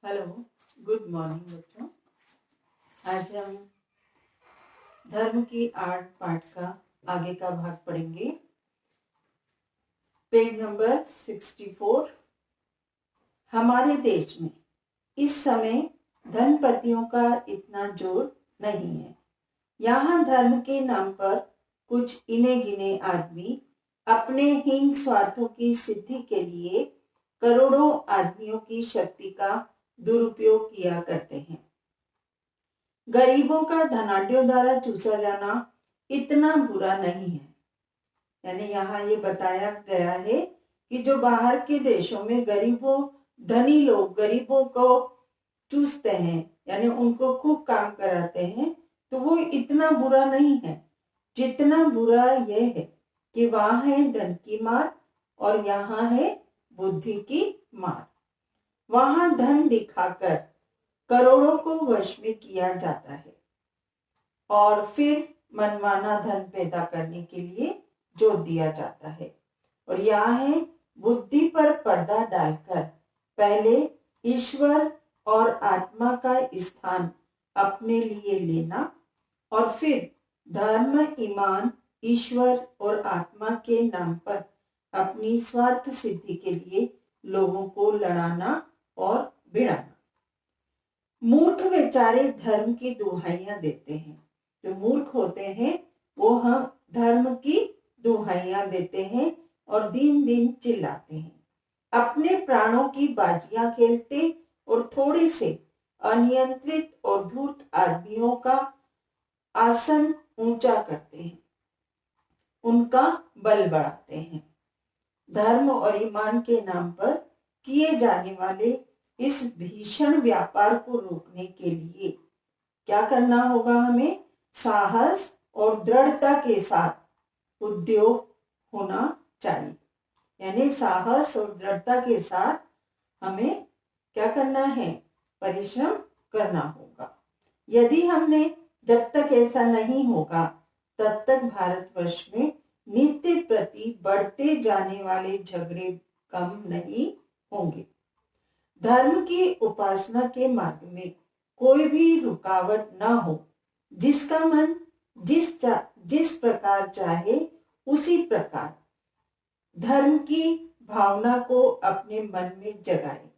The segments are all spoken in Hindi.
हेलो, गुड मॉर्निंग बच्चों। आज हम धर्म की आर्ट पाठ का आगे का भाग पढ़ेंगे। Page number 64। हमारे देश में इस समय धनपतियों का इतना जोर नहीं है। यहाँ धर्म के नाम पर कुछ इने गिने आदमी अपने हीन स्वार्थों की सिद्धि के लिए करोड़ों आदमियों की शक्ति का दुरुपयोग किया करते हैं। गरीबों का धनाढ्यों द्वारा चूसा जाना इतना बुरा नहीं है। यानी यहाँ ये बताया गया है कि जो बाहर के देशों में धनी लोग गरीबों को चूसते हैं, यानी उनको खूब काम कराते हैं, तो वो इतना बुरा नहीं है जितना बुरा यह है कि वहां है धन की मार और यहाँ है बुद्धि की मार। वहां धन दिखाकर करोड़ों को वश में किया जाता है और फिर मनमाना धन पैदा करने के लिए जोर दिया जाता है। और यहाँ है बुद्धि पर पर्दा डालकर पहले ईश्वर और आत्मा का स्थान अपने लिए लेना और फिर धर्म, ईमान, ईश्वर और आत्मा के नाम पर अपनी स्वार्थ सिद्धि के लिए लोगों को लड़ाना और भिड़ाना। मूर्ख बेचारे धर्म की दुहाइयां देते हैं। जो मूर्ख होते हैं वो हम धर्म की दुहाइयां देते हैं और दिन दिन चिल्लाते हैं। अपने प्राणों की बाजियां खेलते और थोड़े से अनियंत्रित और धूर्त आदमियों का आसन ऊंचा करते हैं, उनका बल बढ़ाते हैं। धर्म और ईमान के नाम पर किए जाने वाले इस भीषण व्यापार को रोकने के लिए क्या करना होगा? हमें साहस और दृढ़ता के साथ उद्योग होना चाहिए। यानी साहस और दृढ़ता के साथ हमें क्या करना है? परिश्रम करना होगा। यदि हमने जब तक ऐसा नहीं होगा तब तक भारतवर्ष में नित्य प्रति बढ़ते जाने वाले झगड़े कम नहीं होंगे। धर्म की उपासना के मार्ग में कोई भी रुकावट न हो। जिसका मन जिस प्रकार चाहे उसी प्रकार धर्म की भावना को अपने मन में जगाए।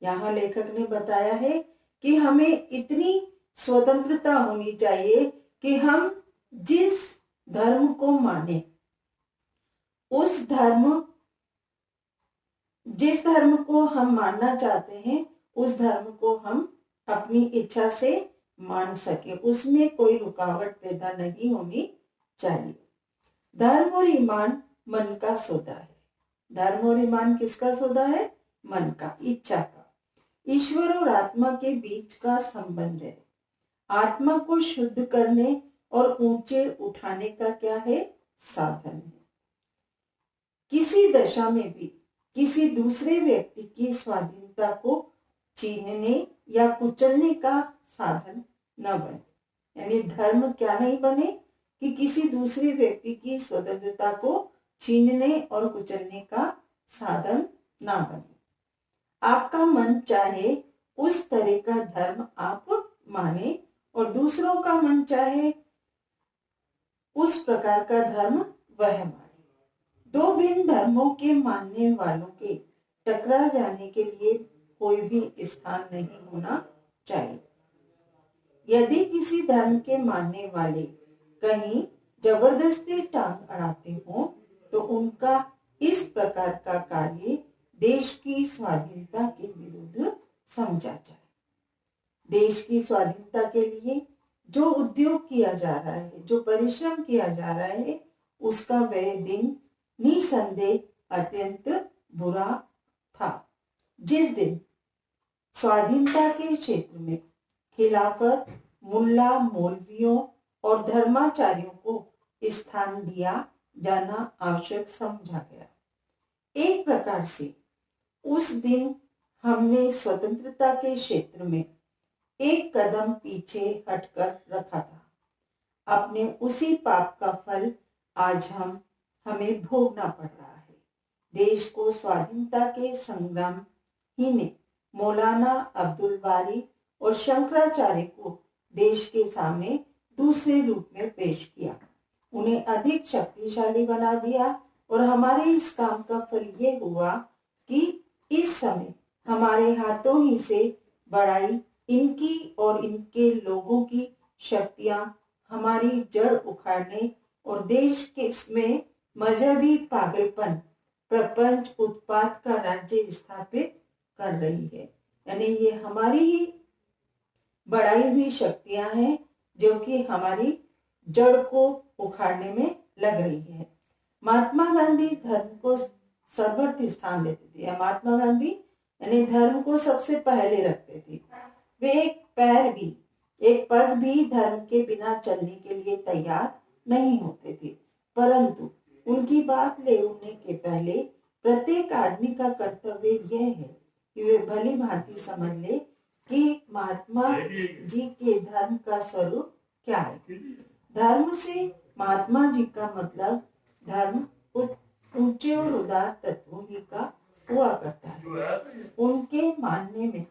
यहाँ लेखक ने बताया है कि हमें इतनी स्वतंत्रता होनी चाहिए कि हम जिस धर्म को माने जिस धर्म को हम मानना चाहते हैं उस धर्म को हम अपनी इच्छा से मान सके, उसमें कोई रुकावट पैदा नहीं होनी चाहिए। धर्म और ईमान मन का सौदा है। धर्म और ईमान किसका सौदा है? मन का, इच्छा का। ईश्वर और आत्मा के बीच का संबंध है। आत्मा को शुद्ध करने और ऊंचे उठाने का क्या है? साधन है। किसी दशा में भी किसी दूसरे व्यक्ति की स्वाधीनता को छीनने या कुचलने का साधन न बने। यानी धर्म क्या नहीं बने? कि किसी दूसरे व्यक्ति की स्वतंत्रता को छीनने और कुचलने का साधन ना बने। आपका मन चाहे उस तरह का धर्म आप माने और दूसरों का मन चाहे उस प्रकार का धर्म वह माने। दो भिन्न धर्मों के मानने वालों के टकरा जाने के लिए कोई भी स्थान नहीं होना चाहिए। यदि किसी धर्म के मानने वाले कहीं जबरदस्ती टांग अड़ाते हो तो उनका इस प्रकार का कार्य देश की स्वाधीनता के विरुद्ध समझा जाए। देश की स्वाधीनता के लिए जो उद्योग किया जा रहा है, जो परिश्रम किया जा रहा है, उसका वह दिन निसंदेह अत्यंत बुरा था जिस दिन स्वाधीनता के क्षेत्र में खिलाफत, मुल्ला मौलवियों और धर्माचार्यों को स्थान दिया जाना आवश्यक समझा गया। एक प्रकार से उस दिन हमने स्वतंत्रता के क्षेत्र में एक कदम पीछे हटकर रखा था। अपने उसी पाप का फल आज हमें भोगना पड़ रहा है। देश को स्वाधीनता के संग्राम ही ने मौलाना अब्दुल बारी और शंकराचार्य को देश के सामने दूसरे रूप में पेश किया, उन्हें अधिक शक्तिशाली बना दिया। और हमारे इस काम का फल ये हुआ कि इस समय हमारे हाथों ही से बढ़ाई इनकी और इनके लोगों की शक्तियां हमारी जड़ उखाड़ने और देश के में मजहबी पागलपन, प्रपंच, उत्पात का राज्य स्थापित कर रही है। यानी ये हमारी ही बढ़ाई हुई शक्तियां हैं जो कि हमारी जड़ को उखाड़ने में लग रही है। महात्मा गांधी धर्म को सर्वोच्च स्थान देते थे। महात्मा गांधी यानी धर्म को सबसे पहले रखते थे। वे एक पग भी धर्म के बिना चलने के लिए तैयार नहीं होते थे, परंतु उनकी बात लेने के पहले प्रत्येक आदमी का कर्तव्य यह है कि वे भली भांति समझ ले कि महात्मा जी के धर्म का स्वरूप क्या है। धर्म से महात्मा जी का मतलब धर्म ऊंचे और उदार तत्वों ही का हुआ करता है। उनके मानने में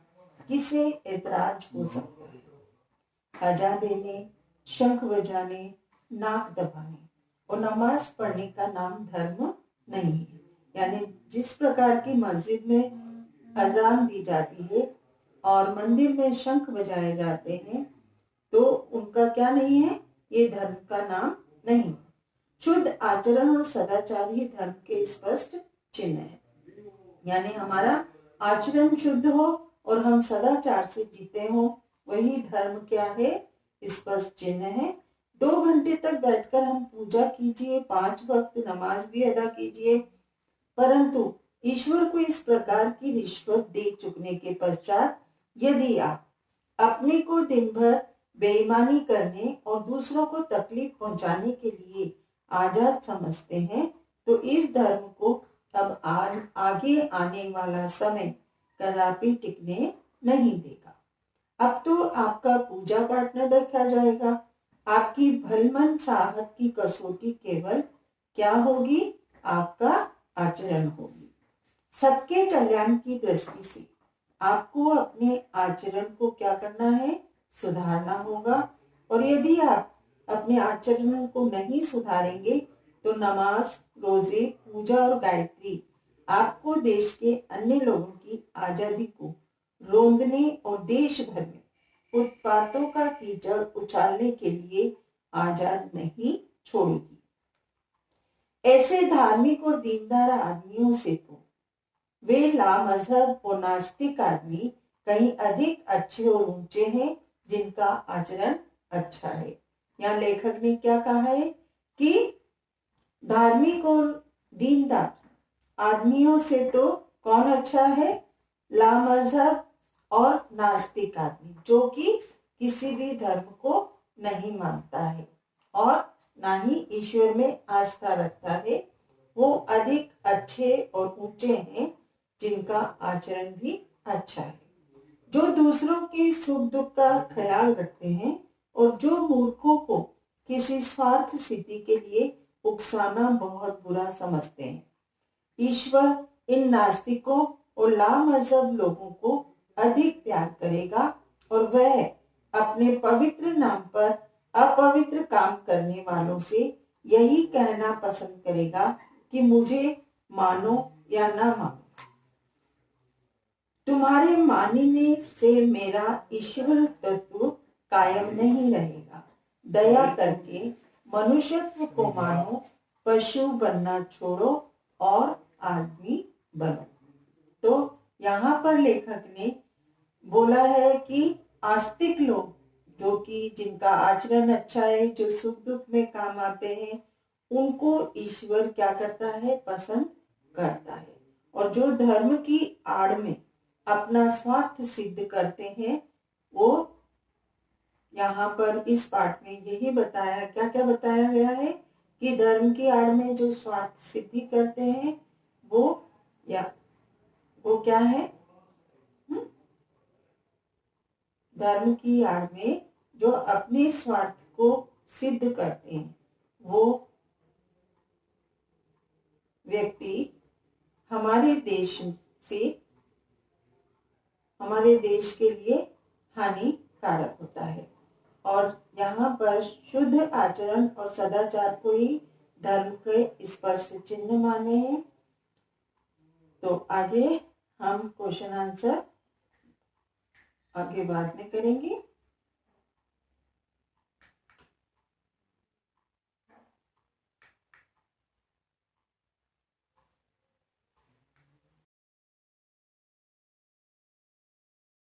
किसे ऐतराज हो सकता है? अजा देने, शंख बजाने, नाक दबाने और नमाज पढ़ने का नाम धर्म नहीं है। यानी जिस प्रकार की मस्जिद में अजान दी जाती है और मंदिर में शंख बजाए जाते हैं, तो उनका क्या नहीं है, ये धर्म का नाम नहीं। शुद्ध आचरण और सदाचार ही धर्म के स्पष्ट चिन्ह है। यानी हमारा आचरण शुद्ध हो और हम सदाचार से जीते हो, वही धर्म क्या है, स्पष्ट चिन्ह है। 2 घंटे तक बैठकर हम पूजा कीजिए, 5 वक्त नमाज भी अदा कीजिए, परंतु ईश्वर को इस प्रकार की रिश्वत दे चुकने के पश्चात यदि आप अपने को दिन भर बेईमानी करने और दूसरों को तकलीफ पहुंचाने के लिए आजाद समझते हैं, तो इस धर्म को अब आगे आने वाला समय कदापि टिकने नहीं देगा। अब तो आपका पूजा पाठ न देखा जाएगा, आपकी भलमन साहत की कसौटी केवल क्या होगी, आपका आचरण होगी। सबके कल्याण की दृष्टि से आपको अपने आचरण को क्या करना है, सुधारना होगा। और यदि आप अपने आचरण को नहीं सुधारेंगे तो नमाज, रोजे, पूजा और गायत्री आपको देश के अन्य लोगों की आजादी को रोंदने और देश भर में उत्पातों का कीचड़ उछालने के लिए आजाद नहीं छोड़ेगी। ऐसे धार्मिक और दीनदार आदमियों से तो वे लामजहब और नास्तिक आदमी कहीं अधिक अच्छे और ऊंचे हैं जिनका आचरण अच्छा है। यहाँ लेखक ने क्या कहा है कि धार्मिक और दीनदार आदमियों से तो कौन अच्छा है, लामजहब और नास्तिक आदमी, जो कि किसी भी धर्म को नहीं मानता है और ना ही ईश्वर में आस्था रखता है, वो अधिक अच्छे और ऊंचे हैं जिनका आचरण भी अच्छा है। जो दूसरों के सुख दुख का ख्याल रखते हैं और जो मूर्खों को किसी स्वार्थ सिद्धि के लिए उकसाना बहुत बुरा समझते हैं। ईश्वर इन नास्तिकों और लामजहब लोगों को अधिक प्यार करेगा और वह अपने पवित्र नाम पर अपवित्र काम करने वालों से यही कहना पसंद करेगा कि मुझे मानो या ना मानो, तुम्हारे मानने से मेरा ईश्वर तत्व कायम नहीं रहेगा। दया करके मनुष्यत्व को मानो, पशु बनना छोड़ो और आदमी बनो। तो यहाँ पर लेखक ने बोला है कि आस्तिक लोग, जो कि जिनका आचरण अच्छा है, जो सुख दुख में काम आते हैं, उनको ईश्वर क्या करता है, पसंद करता है। और जो धर्म की आड़ में अपना स्वार्थ सिद्ध करते हैं, वो यहाँ पर इस पाठ में यही बताया, क्या क्या बताया गया है कि धर्म की आड़ में जो स्वार्थ सिद्धि करते हैं वो क्या है, धर्म की आड़ में जो अपने स्वार्थ को सिद्ध करते हैं, वो व्यक्ति हमारे देश से हमारे देश के लिए हानिकारक होता है। और यहाँ पर शुद्ध आचरण और सदाचार को ही धर्म के स्पष्ट चिन्ह माने हैं। तो आगे हम क्वेश्चन आंसर आगे बाद में करेंगे।